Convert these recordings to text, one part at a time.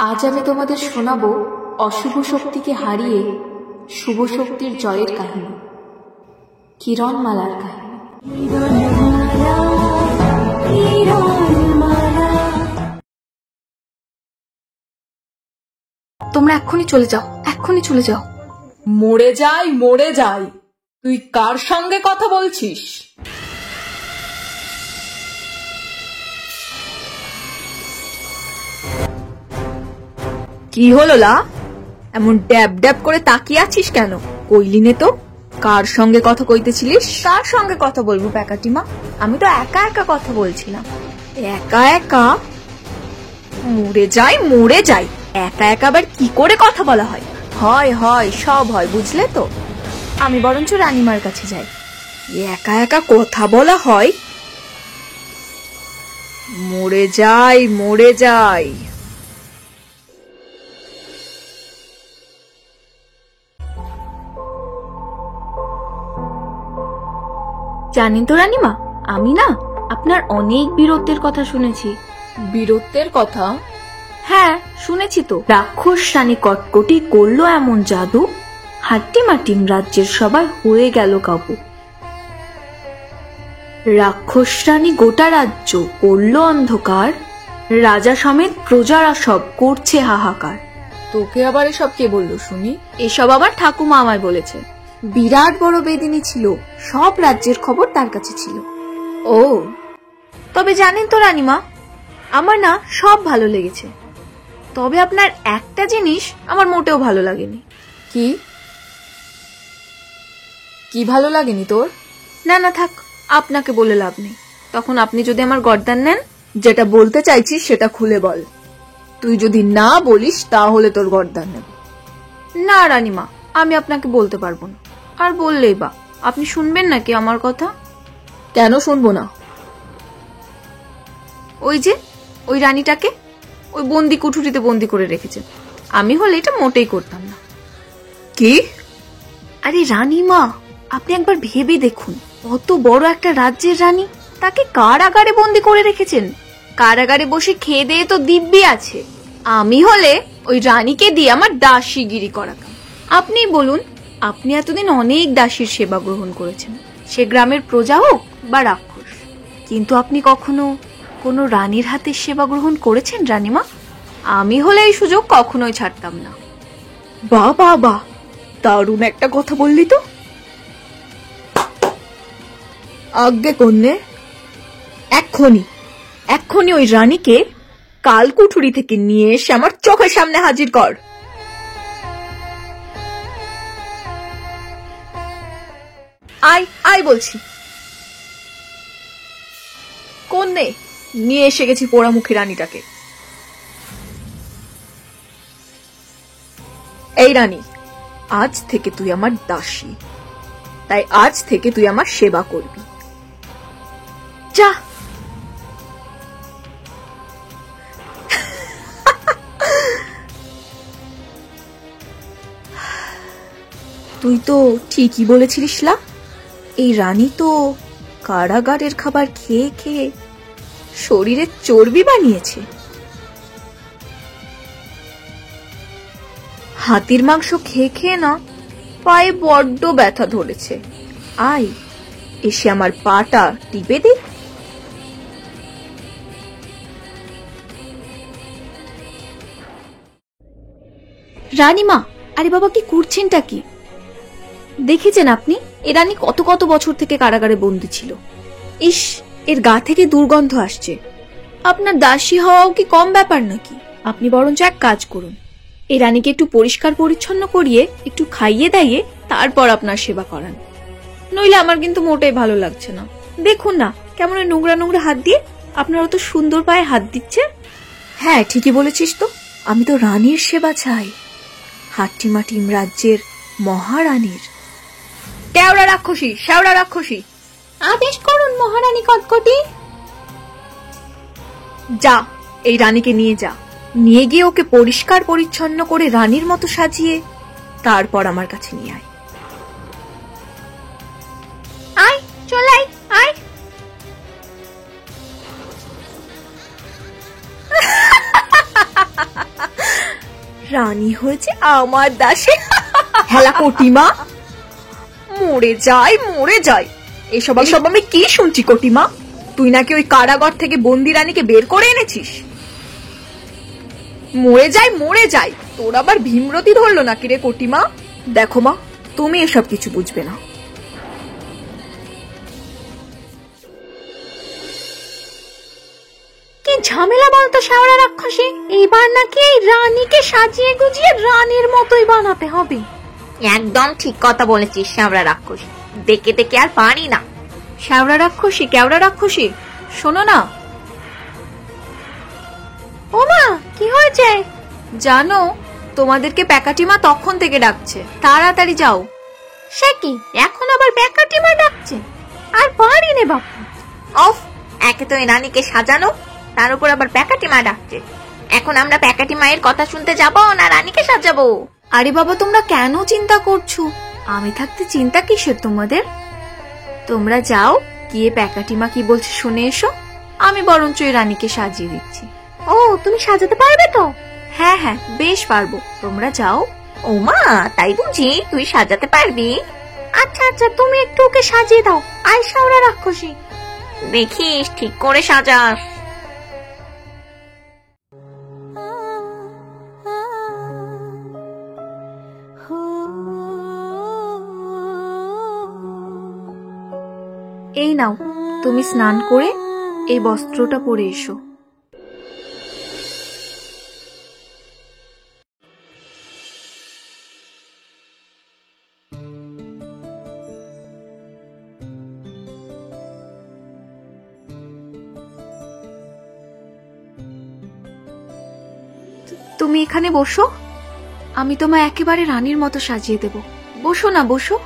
আজ আমি তোমাদের শোনাবো অশুভ শক্তিকে হারিয়ে শুভ শক্তির জয়ের কাহিনী, কিরণমালার কাহিনী। তোমরা এক্ষুনি চলে যাও, এক্ষুনি চলে যাও। মরে যাই, মরে যাই, তুই কার সঙ্গে কথা বলছিস? কি হলো লা, এমন ড্যাব ড্যাব করে তাকিয়ে আছিস কেন? কইলিনে তো কার সঙ্গে কথা কইতেছিলিস? কার সঙ্গে কথা বলবো প্যাকাটিমা, আমি তো একা একা কথা বলছিলাম। একা একা? মরে যাই মরে যাই, একা একা আবার কি করে কথা বলা হয়? হয় হয়, সব হয়, বুঝলে তো। আমি বরঞ্চ রানীমার কাছে যাই। একা একা কথা বলা হয়? মরে যাই মরে যাই। জানেন তো রানীমা, আমি না আপনার অনেক বীরত্বের কথা শুনেছি। বীরত্বের কথা? হ্যাঁ শুনেছি তো। রাক্ষস রানী কটকটি করলো এমন জাদু, হাট্টিমাটিম রাজ্যের সবাই হয়ে গেল কাবু। রাক্ষস রানী গোটা রাজ্য করলো অন্ধকার, রাজা সমেত প্রজারা সব করছে হাহাকার। তোকে আবার এসব কে বললো শুনি? এসব আবার ঠাকুমা আমায় বলেছে। বিরাট বড় বেদিনী ছিল, সব রাজ্যের খবর তার কাছে ছিল। ও, তবে জানেন তো রানীমা, আমার না সব ভালো লেগেছে, তবে আপনার একটা জিনিস আমার মোটেও ভালো লাগেনি। কি? কি ভালো লাগেনি তোর? না না থাক, আপনাকে বলে লাভ নেই। তখন আপনি যদি আমার গর্দান নেন, যেটা বলতে চাইছিস সেটা খুলে বল। তুই যদি না বলিস তাহলে তোর গর্দান নেব। না রানীমা, আমি আপনাকে বলতে পারবো না, আর বললেই বা আপনি শুনবেন নাকি আমার কথা? কেন শুনবো না? ওই যে ওই রানীটাকে ওই বন্দি কুঠুরিতে বন্দি করে রেখেছেন। আমি হলে এটা মোটেই করতাম না। কি? আরে রানীমা, আপনি একবার ভেবে দেখুন, কত বড় একটা রাজ্যের রানী, তাকে কারাগারে বন্দি করে রেখেছেন। কারাগারে বসে খেয়ে দিয়ে তো দিব্যি আছে। আমি হলে ওই রানীকে দিয়ে আমার দাসীগিরি করাতাম। আপনিই বলুন, আপনি এতদিন অনেক দাসীর সেবা গ্রহণ করেছেন, সে গ্রামের প্রজা হোক বা রাক্ষস, কিন্তু আপনি কখনো কোনো রানীর হাতে সেবা গ্রহণ করেছেন রানীমা? আমি হলে এই সুযোগ কখনোই ছাড়তাম না। বা বা বা, দারুণ একটা কথা বললি তো। আজ্ঞে কন্যে, এক্ষুনি এক্ষুনি ওই রানীকে কালকুঠুরি থেকে নিয়ে এসে আমার চোখের সামনে হাজির কর। আয় আয় বলছি। কন্যে, নিয়ে এসে গেছি পোড়ামুখী রানীটাকে। এই রানী, আজ থেকে তুই আমার দাসী, তাই আজ থেকে তুই আমার সেবা করবি। যা। তুই তো ঠিকই বলেছিলিস লা, এই রানী তো কারাগারের খাবার খেয়ে খেয়ে শরীরে চর্বি বানিয়েছে। হাতির মাংস খেয়ে খেয়ে না পায়ে বড্ড ব্যথা ধরেছে। আয়, এসে আমার পাটা টিপে দে। রানীমা, আরে বাবা কি করছেনটা কি? দেখেছেন আপনি এ রানী কত কত বছর থেকে কারাগারে বন্দী ছিল। ইস, এর গা থেকে দুর্গন্ধ আসছে। আপনার দাসী হওয়াও কি কম ব্যাপার নাকি? আপনি বরঞ্চ এক কাজ করুন, এই রানীকে একটু পরিষ্কার পরিচ্ছন্ন করিয়ে একটু খাইয়ে দাইয়ে তারপর আপনার সেবা করান। নইলে আমার কিন্তু মোটেই ভালো লাগছে না। দেখুন না কেমন নোংরা নোংরা হাত দিয়ে আপনার অত সুন্দর পায়ে হাত দিচ্ছে। হ্যাঁ ঠিকই বলেছিস তো, আমি তো রানীর সেবা চাই, হাট্টিমাটিম রাজ্যের মহারানীর। কেওড়া রাক্ষসী, শেওড়া রাক্ষসী, আদেশ করুন মহারানী কটকটি। যা, এই রানীকে নিয়ে যা, নিয়ে গিয়ে ওকে পরিষ্কার পরিচ্ছন্ন করে রানীর মতো সাজিয়ে তারপর আমার কাছে নিয়ে আয়। আয়, চলে আয়, আয়। রানী হয়েছে আমার দাসে। হেলা কটিমা, মরে যাই। এসব আমি কি শুনছি কটিমা? তুই নাকি ওই কারাগার থেকে বন্দি রানীকে বের করে এনেছিস? মরে যাই, তোর আবার ভীমরতি ধরলো নাকি রে কটিমা? দেখো মা, তুমি এসব কিছু বুঝবে না। কি ঝামেলা বলতো শেওড়া রাক্ষসী, এবার নাকি এই রানীকে সাজিয়ে গুজিয়ে রানীর মতোই বানাতে হবে। একদম ঠিক কথা বলেছিস শ্যাওড়া রাক্ষসী, দেখে দেখে আর পারি না। শেওড়া রাক্ষসী, কেওড়া রাক্ষসী, শোনো না। ও মা, কি হয়েছে? জানো, তোমাদেরকে প্যাকাটিমা তখন থেকে ডাকছে, তাড়াতাড়ি যাও। সে কি, এখন আবার প্যাকাটিমা ডাকছে? আর পারি নে বাপু। অফ, একে তো এই রানীকে সাজানো, তার উপর আবার প্যাকাটি মা ডাকছে। এখন আমরা প্যাকাটি মায়ের কথা শুনতে যাব না রানীকে সাজাবো? আরে বাবা, তোমরা কেন চিন্তা করছো? আমি থাকতে চিন্তা কিসের তোমাদের? তোমরা যাও, গিয়ে প্যাকাটিমা কি বলছে শুনে এসো। আমি বরঞ্চ এই রানীকে সাজিয়ে দিচ্ছি। ও, তুমি সাজাতে পারবে তো? হ্যাঁ হ্যাঁ, বেশ পারবো, তোমরা যাও। ও মা, তাই বুঝি তুই সাজাতে পারবি? আচ্ছা আচ্ছা, তুমি একটু ওকে সাজিয়ে দাও। আয় শেওড়া রাক্ষসী, দেখিস ঠিক করে সাজাস। এই নাও, তুমি স্নান করে এই বস্ত্রটা পরে এসো। তুমি এখানে বসো, আমি তোমায় একেবারে রানীর মতো সাজিয়ে দেব। বসো না, বসো।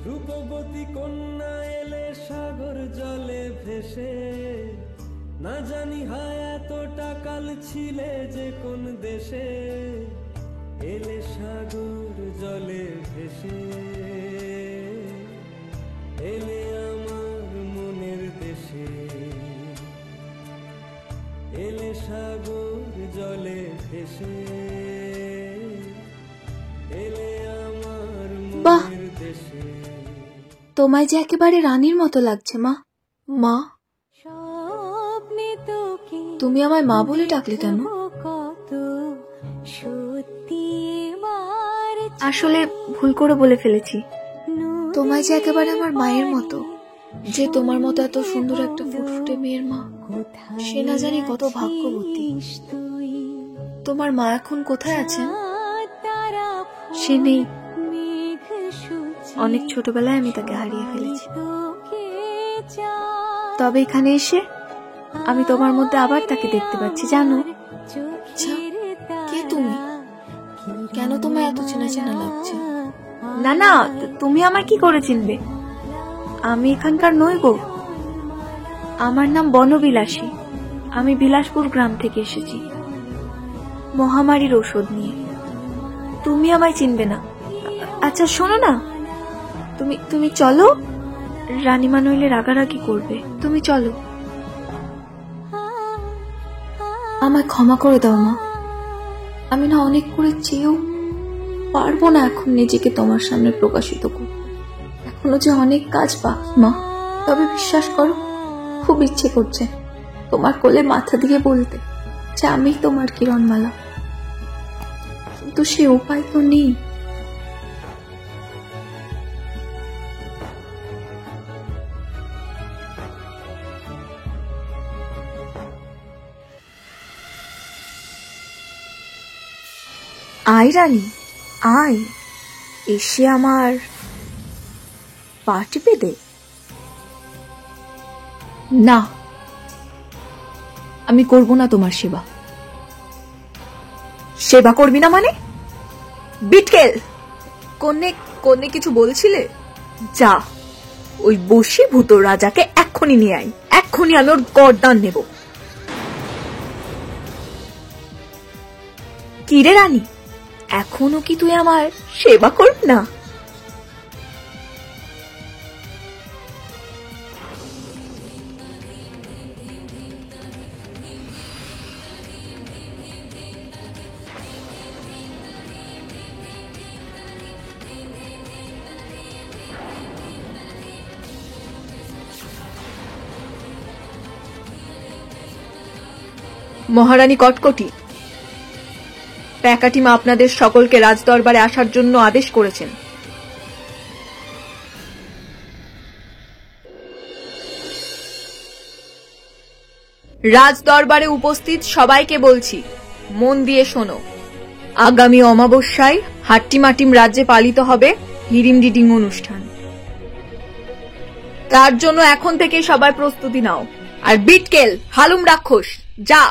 রূপবতী কন্যা এলে সাগর জলে ভেসে, না জানি হায় এতটা কাল ছিলে যে কোন দেশে। এলে সাগর জলে ভেসে, এলে আমার মনের দেশে। এলে সাগর জলে ভেসে, এলে আমার মনের দেশে। তোমায় যে একেবারে রানীর মতো লাগছে মা। মা, তুমি আমায় মা বলে ডাকলে কেন? আসলে ভুল করে বলে ফেলেছি। তোমায় যে একেবারে আমার মায়ের মতো, যে তোমার মতো এত সুন্দর একটা ফুটফুটে মেয়ের মা, সে না জানি কত ভাগ্যবতী। তোমার মা এখন কোথায় আছেন? সে নেই। অনেক ছোটবেলায় আমি তাকে হারিয়ে ফেলেছি। তবে এখানে এসে আমি তোমার মধ্যে আবার তাকে দেখতে পাচ্ছি, জানো? কে তুমি? কেন তোমায় এত চেনা চেনা লাগছে? না না, তুমি আমার কি করে চিনবে? আমি এখানকার নই গো। আমার নাম বনবিলাসী। আমি বিলাসপুর গ্রাম থেকে এসেছি মহামারীর ঔষধ নিয়ে। তুমি আমায় চিনবে না। আচ্ছা শোনো না, তুমি চলো। রানীমা নইলে রাগারাগি করবে। তুমি চলো। আমায় ক্ষমা করে দাও মা। আমি না অনেক করে চেয়েও পারবো না এখন নিজেকে তোমার সামনে প্রকাশিত করতে। এখনো যে অনেক কাজ বাকি মা। তবে বিশ্বাস করো, খুব ইচ্ছে করছে তোমার কোলে মাথা দিয়ে বলতে যে আমি তোমার কিরণমালা, কিন্তু সে উপায় তো নেই। আয় রানী, আয়, এসে আমার পা টিপে দে। না, আমি করব না তোমার সেবা। সেবা করবি না মানে? বিটকেল, কন্যে কিছু বলছিলে? যা, ওই বশীভূত রাজাকে এক্ষুনি নিয়ে আয়। এক্ষুনি আমি ওর গর্দান নেব। কি রে রানী, এখনো কি তুই আমার সেবা করবি না? মহারানী কটকটি, প্যাকাটিমা আপনাদের সকলকে রাজদরবারে আসার জন্য আদেশ করেছেন। রাজদরবারে উপস্থিত সবাইকে বলছি, মন দিয়ে শোনো। আগামী অমাবস্যায় হাট্টিমাটিম রাজ্যে পালিত হবে হিরিম রিডিং অনুষ্ঠান। তার জন্য এখন থেকে সবাই প্রস্তুতি নাও। আর বিটকেল, হালুম রাক্ষস, যা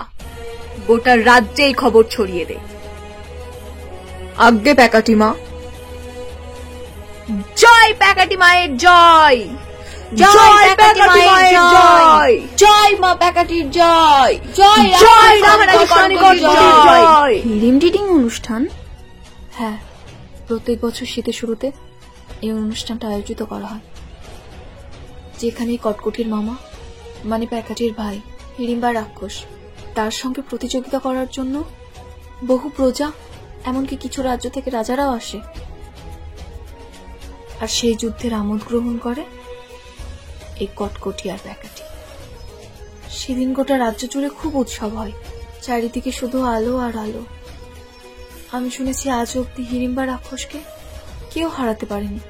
গোটা রাজ্যে এই খবর ছড়িয়ে দে। আজ্ঞে প্যাকাটিমা। জয় প্যাকাটিমায়ের জয়, জয় প্যাকাটিমায়ের জয়, জয় মা প্যাকাটির জয়, জয় জয় মহারানী কটকটির জয়। হিরিম রিডিং অনুষ্ঠান? হ্যাঁ, প্রত্যেক বছর শীতের শুরুতে এই অনুষ্ঠানটা আয়োজিত করা হয়, যেখানে কটকটির মামা মানে প্যাকাটির ভাই হিড়িম্বা রাক্ষস, তার সঙ্গে প্রতিযোগিতা করার জন্য বহু প্রজা, এমনকি কিছু রাজ্য থেকে রাজারাও আসে, আর সেই যুদ্ধের আমোদ গ্রহণ করে এই কটকটি আর প্যাকাটি। সেদিন গোটা রাজ্য জুড়ে খুব উৎসব হয়, চারিদিকে শুধু আলো আর আলো। আমি শুনেছি আজ অব্দি হিড়িম্বা রাক্ষসকে কেউ হারাতে পারেনি,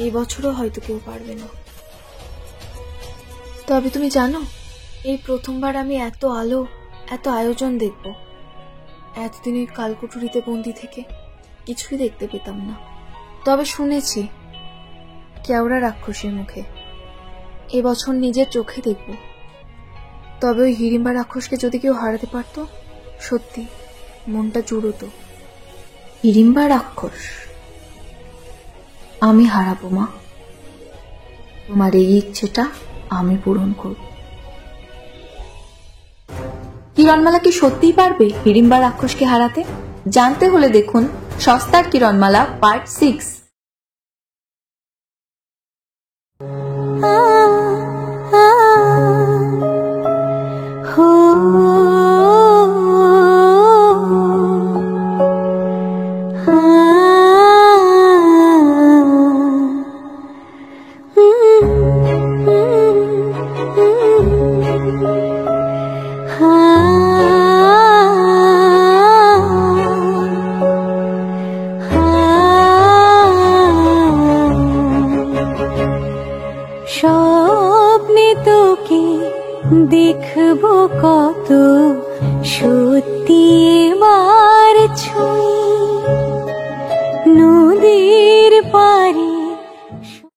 এই বছরও হয়তো কেউ পারবে না। তবে তুমি জানো, এই প্রথমবার আমি এত আলো, এত আয়োজন দেখব। এতদিন ওই কালকুটুরিতে বন্দি থেকে কিছুই দেখতে পেতাম না। তবে শুনেছি কেওড়া রাক্ষসের মুখে, এবছর নিজের চোখে দেখব। তবে ওই হিড়িম্বা রাক্ষসকে যদি কেউ হারাতে পারত, সত্যি মনটা জুড়তো। হিড়িম্বা রাক্ষস আমি হারাবো মা, তোমার এই ইচ্ছেটা আমি পূরণ করব। কিরণমালা কি সত্যিই পারবে হিড়িম্বা রাক্ষসকে হারাতে? জানতে হলে দেখুন সস্তার কিরণমালা পার্ট 6। স্বপ্নে তোকে দেখবো কত, সত্যি এবার ছুঁই নদীর পাড়ে